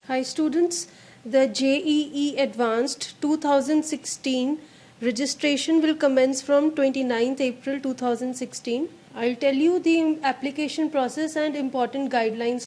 Hi students, the JEE Advanced 2016 registration will commence from 29th April 2016. I'll tell you the application process and important guidelines.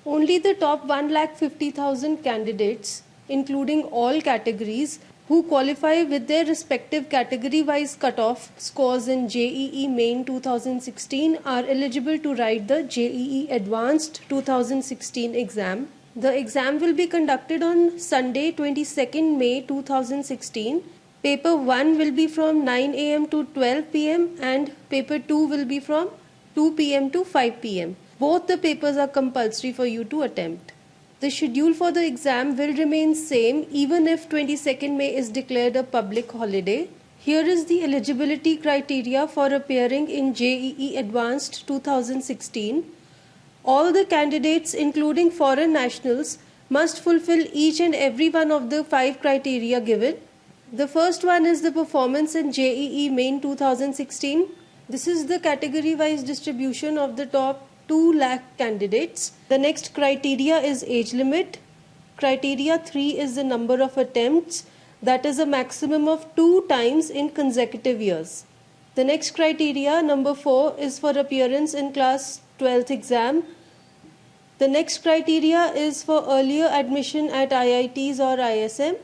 Only the top 1,50,000 candidates, including all categories, who qualify with their respective category-wise cutoff scores in JEE Main 2016 are eligible to write the JEE Advanced 2016 exam. The exam will be conducted on Sunday 22nd May 2016. Paper 1 will be from 9 am to 12 pm and paper 2 will be from 2 pm to 5 pm. Both the papers are compulsory for you to attempt. The schedule for the exam will remain same even if 22nd May is declared a public holiday. Here is the eligibility criteria for appearing in JEE Advanced 2016. All the candidates, including foreign nationals, must fulfill each and every one of the 5 criteria given. The first one is the performance in JEE Main 2016. This is the category-wise distribution of the top 2 lakh candidates. The next criteria is age limit. Criteria 3 is the number of attempts, that is a maximum of 2 times in consecutive years. The next criteria, number 4, is for appearance in class 12th exam. The next criteria is for earlier admission at IITs or ISM.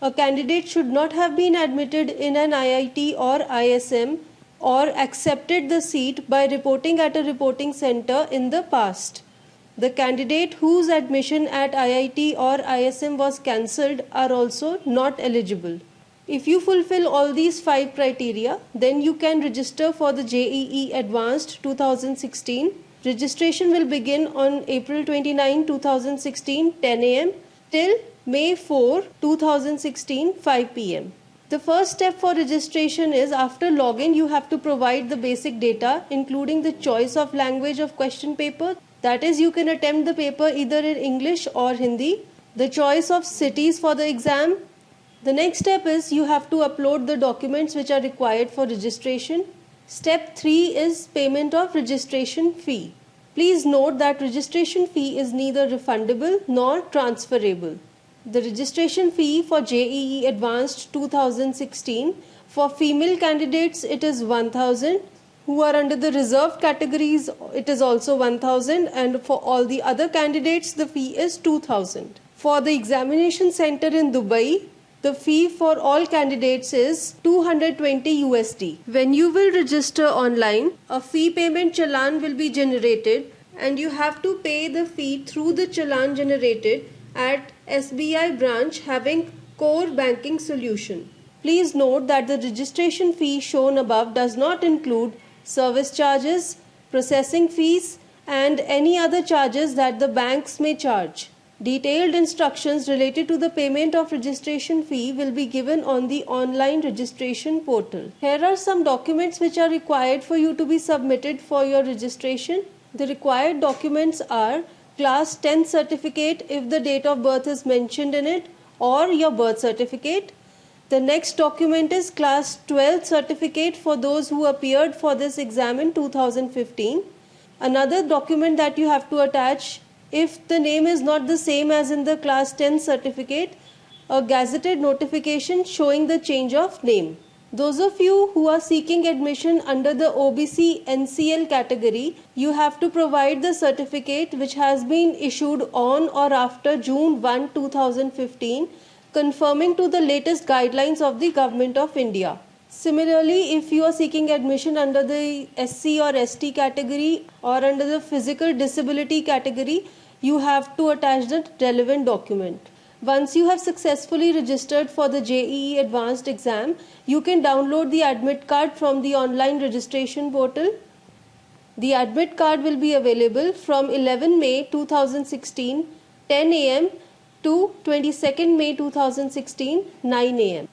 A candidate should not have been admitted in an IIT or ISM or accepted the seat by reporting at a reporting center in the past. The candidate whose admission at IIT or ISM was cancelled are also not eligible. If you fulfill all these 5 criteria, then you can register for the JEE Advanced 2016. Registration will begin on April 29, 2016, 10 am till May 4, 2016, 5 pm. The first step for registration is after login you have to provide the basic data including the choice of language of question paper, that is you can attempt the paper either in English or Hindi, the choice of cities for the exam. The next step is you have to upload the documents which are required for registration. Step 3 is payment of registration fee. Please note that registration fee is neither refundable nor transferable. The registration fee for JEE Advanced 2016, for female candidates it is 1,000, who are under the reserved categories it is also 1,000, and for all the other candidates the fee is 2,000. For the examination center in Dubai, the fee for all candidates is 220 USD. When you will register online, a fee payment challan will be generated and you have to pay the fee through the challan generated at SBI branch having core banking solution. Please note that the registration fee shown above does not include service charges, processing fees and any other charges that the banks may charge. Detailed instructions related to the payment of registration fee will be given on the online registration portal. Here are some documents which are required for you to be submitted for your registration. The required documents are Class 10 certificate if the date of birth is mentioned in it, or your birth certificate. The next document is Class 12 certificate for those who appeared for this exam in 2015. Another document that you have to attach, if the name is not the same as in the Class 10 certificate, a gazetted notification showing the change of name. Those of you who are seeking admission under the OBC NCL category, you have to provide the certificate which has been issued on or after June 1, 2015, conforming to the latest guidelines of the Government of India. Similarly, if you are seeking admission under the SC or ST category or under the physical disability category, you have to attach the relevant document. Once you have successfully registered for the JEE Advanced exam, you can download the admit card from the online registration portal. The admit card will be available from 11 May 2016, 10 am to 22nd May 2016, 9 am.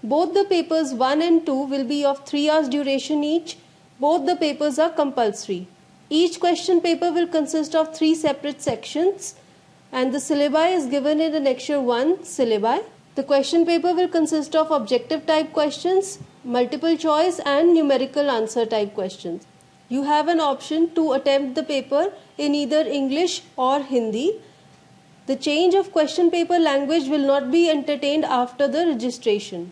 Both the papers 1 and 2 will be of 3 hours duration each. Both the papers are compulsory. Each question paper will consist of 3 separate sections, and the syllabi is given in Annexure 1 syllabi. The question paper will consist of objective type questions, multiple choice and numerical answer type questions. You have an option to attempt the paper in either English or Hindi. The change of question paper language will not be entertained after the registration.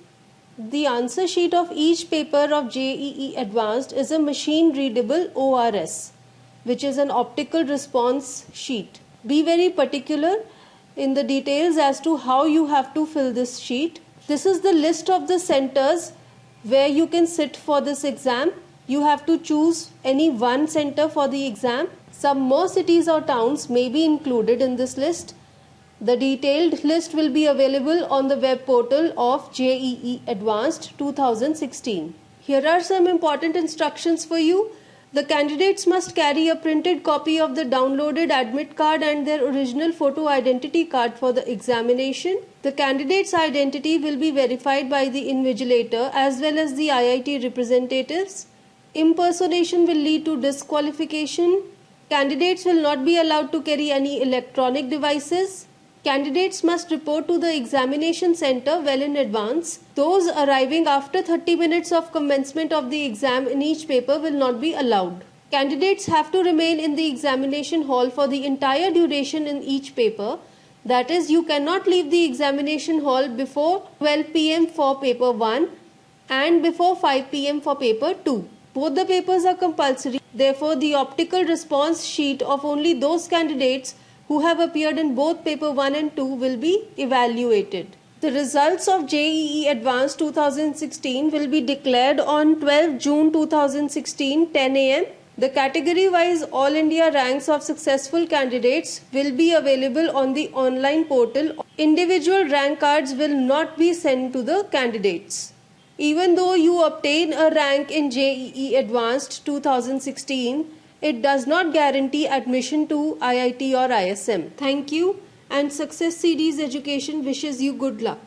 The answer sheet of each paper of JEE Advanced is a machine readable ORS, which is an optical response sheet. Be very particular in the details as to how you have to fill this sheet. This is the list of the centers where you can sit for this exam. You have to choose any one center for the exam. Some more cities or towns may be included in this list. The detailed list will be available on the web portal of JEE Advanced 2016. Here are some important instructions for you. The candidates must carry a printed copy of the downloaded admit card and their original photo identity card for the examination. The candidate's identity will be verified by the invigilator as well as the IIT representatives. Impersonation will lead to disqualification. Candidates will not be allowed to carry any electronic devices. Candidates must report to the examination center well in advance. Those arriving after 30 minutes of commencement of the exam in each paper will not be allowed. Candidates have to remain in the examination hall for the entire duration in each paper. That is, you cannot leave the examination hall before 12 p.m. for paper 1 and before 5 p.m. for paper 2. Both the papers are compulsory. Therefore, the optical response sheet of only those candidates who have appeared in both paper 1 and 2 will be evaluated. The results of JEE Advanced 2016 will be declared on 12 June 2016 10 am. The category-wise All India ranks of successful candidates will be available on the online portal. Individual rank cards will not be sent to the candidates. Even though you obtain a rank in JEE Advanced 2016, it does not guarantee admission to IIT or ISM. Thank you, and Success CD's Education wishes you good luck.